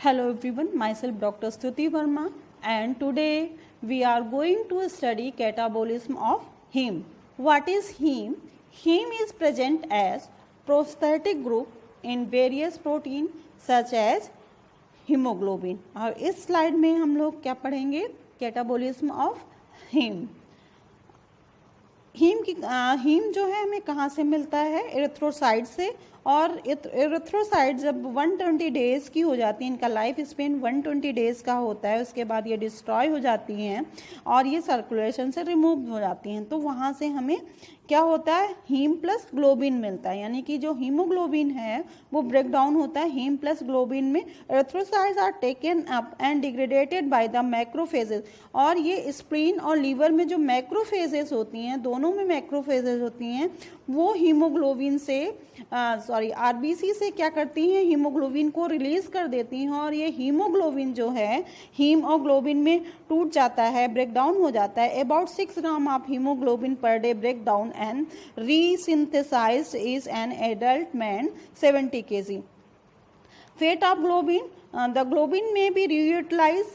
Hello everyone, myself Dr. Stuti Verma and today we are going to study catabolism of heme. What is heme? Heme is present as prosthetic group in various protein such as hemoglobin. और इस slide में हम लोग क्या पढ़ेंगे? Catabolism of haem. Haem जो है हमें कहाँ से मिलता है? एरिथ्रोसाइट से. और एरिथ्रोसाइट जब 120 डेज की हो जाती है, इनका लाइफ स्पेन 120 डेज का होता है, उसके बाद ये डिस्ट्रॉय हो जाती हैं और ये सर्कुलेशन से रिमूव हो जाती हैं. तो वहाँ से हमें क्या होता है? हीम प्लस ग्लोबिन मिलता है. यानी कि जो हीमोग्लोबिन है वो ब्रेक डाउन होता है हीम प्लस ग्लोबिन में. Erythrocytes are taken up and degraded by the macrophages. और ये स्प्लीन और लीवर में जो मैक्रोफेजेस होती हैं, दोनों में मैक्रोफेजेस होती हैं, वो हीमोग्लोबिन से आरबीसी से क्या करती हैं? हीमोग्लोबिन को रिलीज कर देती हैं. और ये हीमोग्लोबिन जो है हीम और ग्लोबिन में टूट जाता है, ब्रेक डाउन हो जाता है. About 6 gram of haemoglobin per day break down and resynthesized is an adult man 70 kg. Fate of globin. The globin may be reutilized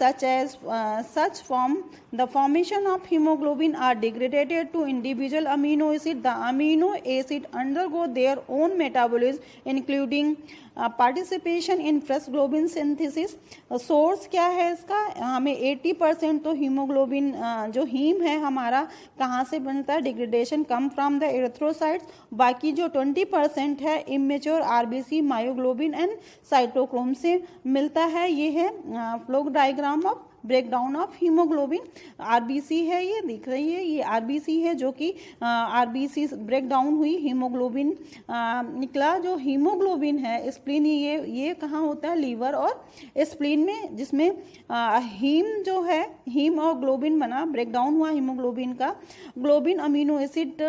such from the formation of hemoglobin are degraded to individual amino acid. The amino acid undergo their own metabolism including participation in fresh globin synthesis. Source क्या है इसका? हमें 80% तो haemoglobin जो haem है हमारा कहाँ से बनता है? Degradation come from the erythrocytes. बाकी जो 20% है immature RBC, myoglobin and cytochrome से मिलता है. ये है flow diagram of break down of haemoglobin. RBC है, ये दिख रही है, ये आरबीसी है जो कि आरबीसी ब्रेक डाउन हुई, हीमोग्लोबिन निकला. जो हीमोग्लोबिन है स्प्लीन, ये कहाँ होता है? लीवर और स्प्लीन में, जिसमें हीम जो है हीम और ग्लोबिन बना, ब्रेक डाउन हुआ हीमोग्लोबिन का. ग्लोबिन अमीनो एसिड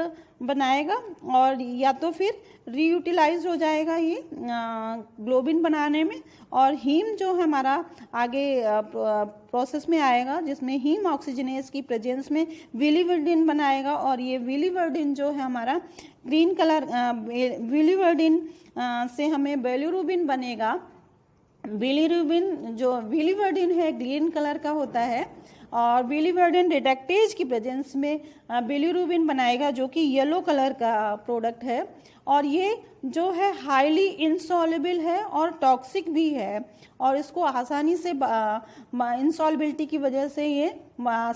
बनाएगा और या तो फिर रीयूटिलाइज हो जाएगा ये ग्लोबिन बनाने में. और हीम जो है हमारा आगे प्रोसेस में आएगा जिसमें हीम ऑक्सीजनेस की प्रेजेंस में बिलीवर्डिन बनाएगा. और ये बिलीवर्डिन जो है हमारा ग्रीन कलर, बिलीवर्डिन से हमें बिलिरुबिन बनेगा. बिलीवर्डिन है ग्रीन कलर का होता है और बिलीवर्डिन रिडक्टेज की प्रेजेंस में बिलिरुबिन बनाएगा जो कि येलो कलर का प्रोडक्ट है. और ये जो है हाईली इंसॉल्युबल है और टॉक्सिक भी है और इसको आसानी से इंसॉल्युबिलिटी की वजह से ये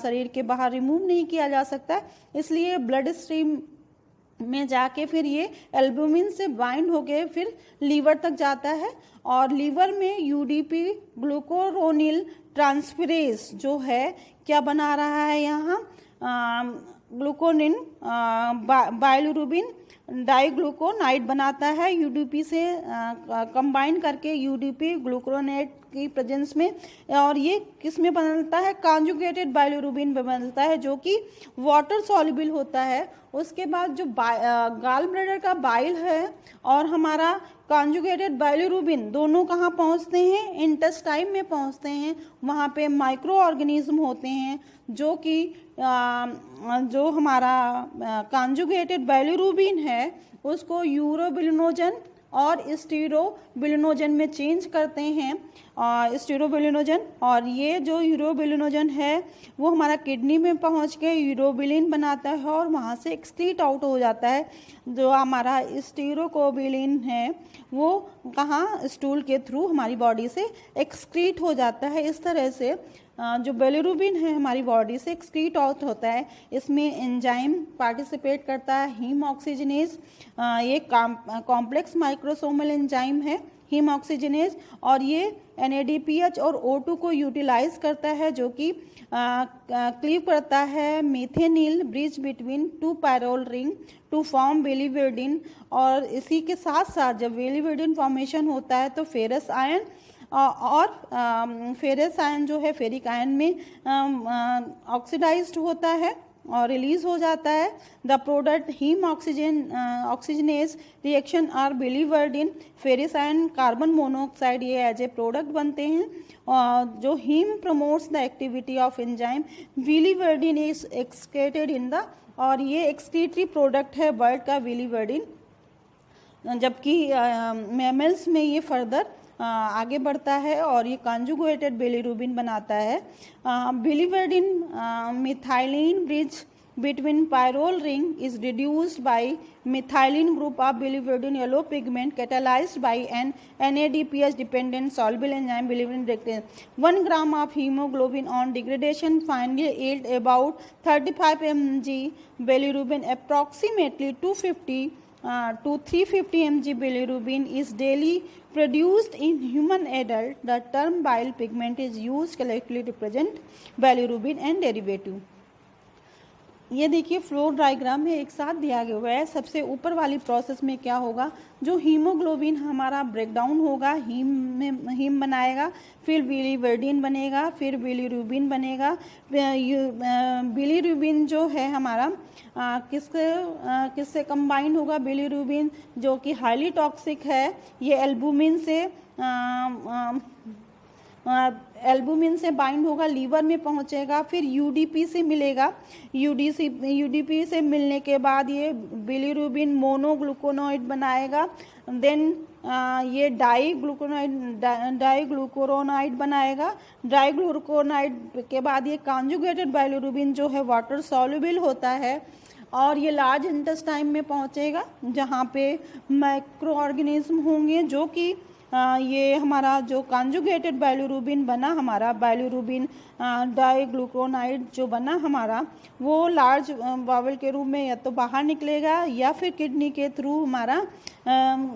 शरीर के बाहर रिमूव नहीं किया जा सकता. इसलिए ब्लड स्ट्रीम में जाके फिर ये एल्बुमिन से बाइंड होके फिर लीवर तक जाता है. और लीवर में यूडीपी ग्लूकोरोनिल ट्रांसफरेज जो है क्या बना रहा है यहाँ? ग्लूकोनिन बाइलिरुबिन डाइग्लूकोनाइड बनाता है यूडीपी से कंबाइन करके यूडीपी ग्लूकोनेट की प्रेजेंस में. और ये किस में बनता है? कॉन्जुगेटेड बाइलिरुबिन में बनता है जो कि वाटर सॉल्युबल होता है. उसके बाद जो गाल ब्लैडर का बाइल है और हमारा कॉन्जुगेटेड बाइलिरुबिन दोनों कहाँ पहुँचते हैं? इंटेस्टाइन में पहुँचते हैं. वहाँ पे माइक्रो ऑर्गेनिज्म होते हैं जो कि जो हमारा कॉन्जुगेटेड बाइलिरुबिन है उसको यूरोबिलिनोजन और स्टीरोबिलिनोजन में चेंज करते हैं. स्टीरोबिलिनोजन, और ये जो यूरोबिलिनोजन है वो हमारा किडनी में पहुंच के यूरोबिलिन बनाता है और वहाँ से एक्सक्रीट आउट हो जाता है. जो हमारा स्टीरोकोबिलिन है वो कहाँ? स्टूल के थ्रू हमारी बॉडी से एक्सक्रीट हो जाता है. इस तरह से जो बिलिरुबिन है हमारी बॉडी से एक्सक्रीट आउट होता है. इसमें एंजाइम पार्टिसिपेट करता है, हीम ऑक्सीजनेज. ये कॉम्प्लेक्स माइक्रोसोमल एंजाइम है हीम ऑक्सीजनेज. और ये NADPH और O2 को यूटिलाइज करता है जो कि क्लीव करता है methenyl bridge between 2 pyrrole ring to form biliverdin. और इसी के साथ साथ जब बिलिवर्डिन फॉर्मेशन होता है तो फेरस आयन और फेरस आयन जो है फेरिक आयन में ऑक्सीडाइज्ड होता है और रिलीज हो जाता है. The product haem oxygenase reaction are biliverdin ferrous ion carbon monoxide, ये एज ए प्रोडक्ट बनते हैं. जो haem promotes the activity of enzyme biliverdin is excreted in the, और ये एक्सक्रीटरी प्रोडक्ट है बर्ड का बिलीवर्डिन. जबकि मैमल्स में ये फर्दर आगे बढ़ता है और ये कॉन्जुगेटेड बिलीरुबिन बनाता है। Biliverdin methylene bridge between pyrrole ring is reduced by methylene group of biliverdin yellow pigment catalyzed by an NADPH dependent soluble enzyme biliverdin. 1 gram of hemoglobin on degradation finally yield about 35 mg bilirubin. Approximately 250 to 350 mg bilirubin is daily produced in human adult. The term bile pigment is used collectively to represent bilirubin and derivative. ये देखिए flow diagram में एक साथ दिया गया हुआ है। सबसे ऊपर वाली प्रोसेस में क्या होगा, जो हीमोग्लोबिन हमारा ब्रेकडाउन होगा, हीम बनाएगा, फिर बिलीवर्डिन बनेगा, फिर बिलीरुबिन बनेगा। बिलीरुबिन जो है हमारा किससे कंबाइन होगा, बिलीरुबिन जो कि हाईली टॉक्सिक है, ये एल्बुमिन से बाइंड होगा, लीवर में पहुंचेगा, फिर यूडीपी से मिलेगा। यूडीपी से मिलने के बाद ये बिलीरुबिन मोनोग्लूकोनोइड बनाएगा। देन ये डाईग्लूकोरोनाइड बनाएगा। डाईग्लूकोरोनाइड के बाद ये कॉन्जुगेटेड बिलीरुबिन जो है वाटर सॉल्युबल होता है और ये लार्ज इंटेस्टाइन में पहुंचेगा, जहाँ पे माइक्रो ऑर्गेनिज्म होंगे, जो कि ये हमारा जो कॉन्जुगेटेड बिलीरुबिन बना, हमारा बिलीरुबिन डाईग्लूकोरोनाइड जो बना हमारा, वो लार्ज बाउल के रूप में या तो बाहर निकलेगा या फिर किडनी के थ्रू हमारा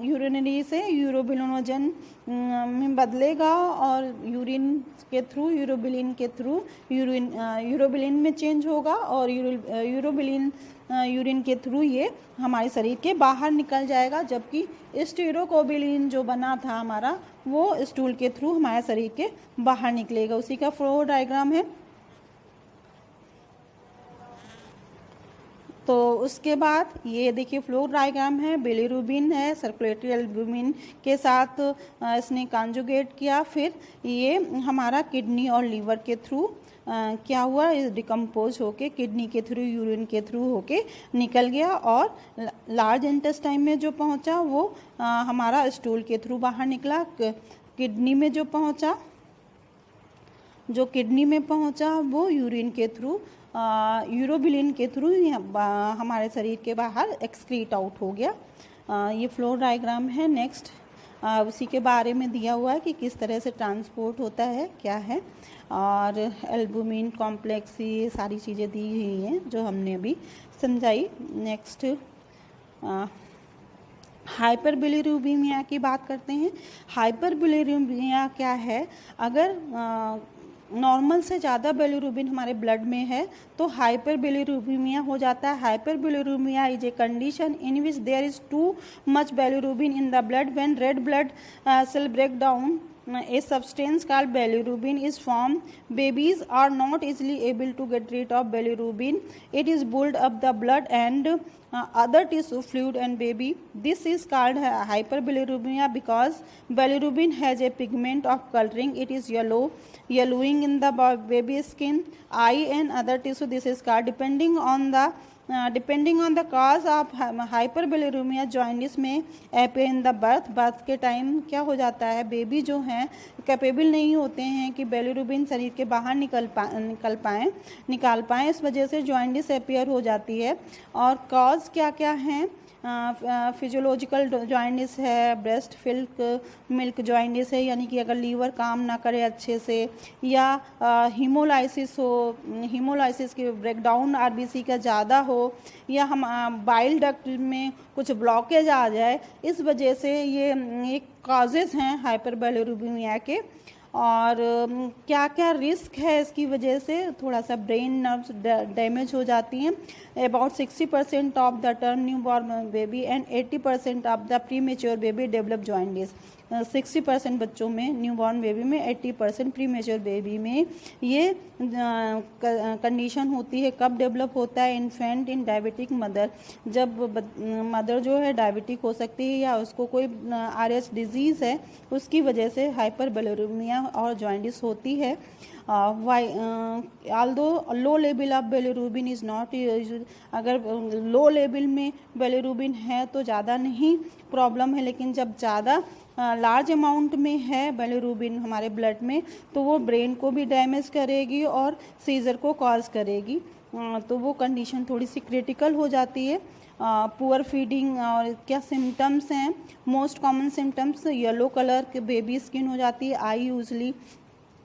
यूरिनरी से यूरोबिलिनोजन में बदलेगा और यूरिन के थ्रू यूरोबिलिन के थ्रू यूरोबिलिन में चेंज होगा और यूरोबिलिन यूरिन के थ्रू ये हमारे शरीर के बाहर निकल जाएगा। जबकि स्टीरोकोबिलिन जो बना था हमारा, वो स्टूल के थ्रू हमारे शरीर के बाहर निकलेगा। उसी का फ्लो डायग्राम है। तो उसके बाद ये देखिए फ्लो डायग्राम है, बिलीरुबिन है, सर्कुलेटरी एल्बुमिन के साथ इसने कॉन्जुगेट किया, फिर ये हमारा किडनी और लीवर के थ्रू क्या हुआ, डिकम्पोज होके किडनी के थ्रू यूरिन के थ्रू होके निकल गया और लार्ज इंटेस्टाइन में जो पहुंचा वो हमारा स्टूल के थ्रू बाहर निकला। किडनी में जो किडनी में पहुंचा वो यूरिन के थ्रू यूरोबिलिन के थ्रू हमारे शरीर के बाहर एक्सक्रीट आउट हो गया। ये फ्लो डायग्राम है। नेक्स्ट उसी के बारे में दिया हुआ है कि किस तरह से ट्रांसपोर्ट होता है, क्या है, और एल्बुमिन कॉम्प्लेक्स, ये सारी चीज़ें दी हुई हैं जो हमने अभी समझाई। नेक्स्ट हाइपर बिलीरुबिमिया की बात करते हैं। हाइपर बिलीरुबिमिया क्या है, अगर नॉर्मल से ज़्यादा बिलीरुबिन हमारे ब्लड में है तो हाइपर बिलीरुबिमिया हो जाता है। Hyperbilirubinemia is a condition in which there is too much bilirubin in the blood. When red blood cell break down, a substance called bilirubin is formed. Babies are not easily able to get rid of bilirubin. It is built up the blood and other tissue fluid and baby. This is called hyperbilirubinemia because bilirubin has a pigment of coloring. It is yellowing in the baby skin, eye and other tissue. This is called depending on the cause of hyperbilirubinemia. jaundice में appear in the birth के time क्या हो जाता है, baby जो हैं capable नहीं होते हैं कि बिलीरुबिन शरीर के बाहर निकाल पाएँ, इस वजह से जॉइंडिस अपेयर हो जाती है। और कॉज क्या क्या हैं, फिजियोलॉजिकल जॉइंडिस है, ब्रेस्ट मिल्क जॉइंडिस है, यानी कि अगर लीवर काम ना करे अच्छे से, या हीमोलाइसिस हो, हीमोलाइसिस की ब्रेकडाउन आरबीसी का ज़्यादा हो, या हम बाइल डक्ट में कुछ ब्लॉकेज आ जाए, इस वजह से ये कॉजेज़ हैं हाइपरबिलिरुबिनिया के। और क्या क्या रिस्क है इसकी वजह से, थोड़ा सा ब्रेन नर्व्स डैमेज हो जाती हैं। About 60% of the term new born baby and 80% of the pre mature baby develop jaundice. 60% बच्चों में, न्यू बॉर्न बेबी में, 80% प्री मेच्योर बेबी में ये कंडीशन होती है। कब डेवलप होता है, इन्फेंट इन डायबिटिक मदर, जब मदर जो है डायबिटिक हो सकती है या उसको कोई RH डिजीज़ है, उसकी वजह से हाइपरबिलिरुबिनिया और जॉइंडिस होती है। although low level of bilirubin is not used, अगर लो लेवल में बिलिरुबिन है तो ज़्यादा नहीं प्रॉब्लम है, लेकिन जब ज़्यादा लार्ज अमाउंट में है बिलीरुबिन हमारे ब्लड में, तो वो ब्रेन को भी डैमेज करेगी और सीजर को कॉज करेगी। तो वो कंडीशन थोड़ी सी क्रिटिकल हो जाती है। पुअर फीडिंग और क्या सिम्टम्स हैं, most common symptoms yellow colour के बेबी स्किन हो जाती है, I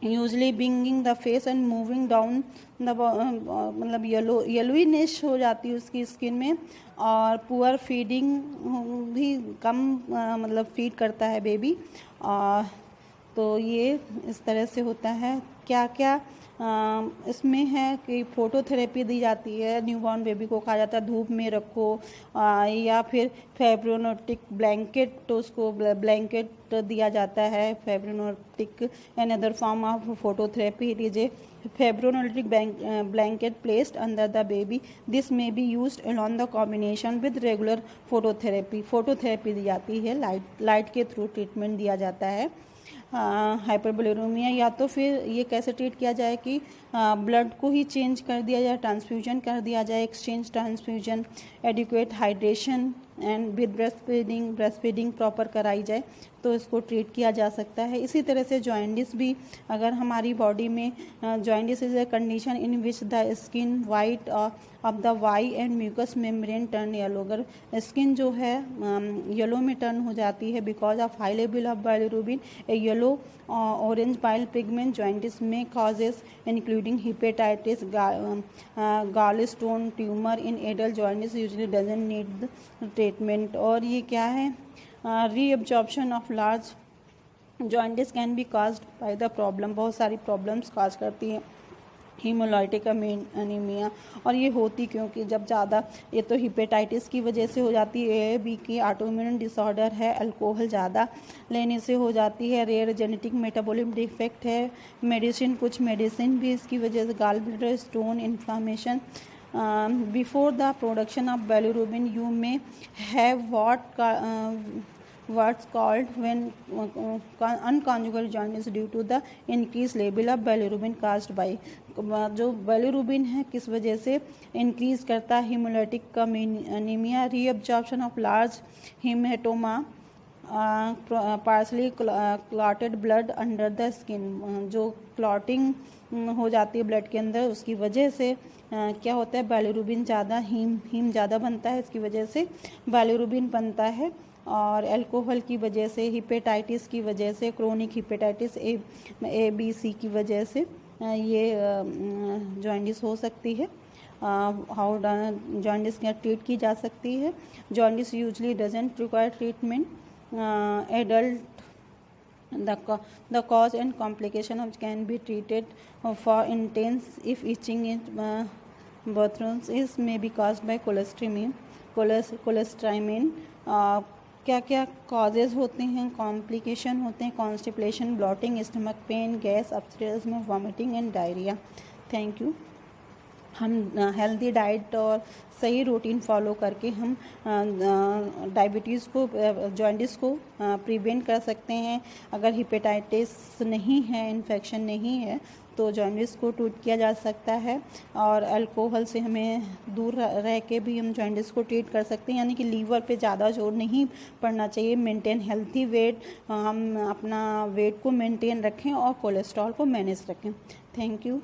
usually beginning the face and moving down the मतलब येलोइनिश हो जाती है उसकी स्किन में, और पुअर फीडिंग भी कम मतलब फीड करता है बेबी। तो ये इस तरह से होता है। क्या क्या इसमें है कि फोटोथेरेपी दी जाती है, न्यूबॉर्न बेबी को कहा जाता है धूप में रखो, या फिर फेब्रोनोटिक ब्लैंकेट, तो उसको ब्लैंकेट दिया जाता है, fiberoptic another form of phototherapy. It is a fiberoptic blanket placed under the baby. This may be used along the combination with regular phototherapy. Phototherapy दी जाती है, लाइट के थ्रू ट्रीटमेंट दिया जाता है हाइपरबिलिरूबिया। या तो फिर ये कैसे ट्रीट किया जाए कि ब्लड को ही चेंज कर दिया जाए, ट्रांसफ्यूजन कर दिया जाए, exchange transfusion, adequate hydration and with breast feeding proper कराई जाए तो इसको ट्रीट किया जा सकता है। इसी तरह से जॉइंडिस भी, अगर हमारी बॉडी में jaundice is a condition in which the skin white of the eye and mucous membrane turn yellow, अगर स्किन जो है येलो में टर्न हो जाती है because of high level of bilirubin, a yellow orange bile pigment jaundice में causes including hepatitis, gall stone tumour in adult jaundice usually doesn't need treatment. और ये क्या है, reabsorption of large jaundice can be caused by the problem, बहुत सारी problems काज करती हैं haemolytic anaemia. और ये होती क्योंकि जब ज़्यादा, ये तो हिपेटाइटिस की वजह से हो जाती है, बी की ऑटोइम्यून डिसऑर्डर है, अल्कोहल ज़्यादा लेने से हो जाती है, रेयर जेनेटिक मेटाबॉलिक डिफेक्ट है, मेडिसिन कुछ मेडिसिन भी इसकी वजह से, gall bladder stone, inflammation. Before the production of bilirubin, you may have what's called when unconjugal jaundice due to the increased level of bilirubin caused by, जो bilirubin है किस वजह से इंक्रीज करता है, haemolytic anaemia, reabsorption of large haematoma, partially clotted blood under the skin, जो clotting हो जाती है ब्लड के अंदर, उसकी वजह से क्या होता है, बिलिरुबिन ज़्यादा, हीम ज़्यादा बनता है, इसकी वजह से बिलिरुबिन बनता है। और अल्कोहल की वजह से, हिपेटाइटिस की वजह से, chronic hepatitis A B C की वजह से ये जॉइंडिस हो सकती है। हाउ जॉइंडिस क्या ट्रीट की जा सकती है, jaundice usually doesn't require treatment, adult the cause and complication of can be treated for intense if itching in bathrooms is may be caused by cholestyramine। क्या क्या कॉजेज होते हैं, कॉम्प्लिकेशन होते हैं, constipation, bloating, stomach pain, gas, upstairs में vomiting and diarrhoea. Thank you. हम healthy diet और सही रूटीन फॉलो करके हम डायबिटीज़ को, जॉइंडिस को प्रिवेंट कर सकते हैं। अगर हिपेटाइटिस नहीं है, इन्फेक्शन नहीं है, तो जॉइंडिस को ट्रीट किया जा सकता है। और अल्कोहल से हमें दूर रह के भी हम जॉइंडिस को ट्रीट कर सकते हैं, यानी कि लीवर पे ज़्यादा जोर नहीं पड़ना चाहिए। मेंटेन हेल्थी वेट, हम अपना वेट को मेंटेन रखें और कोलेस्ट्रॉल को मैनेज रखें। Thank you.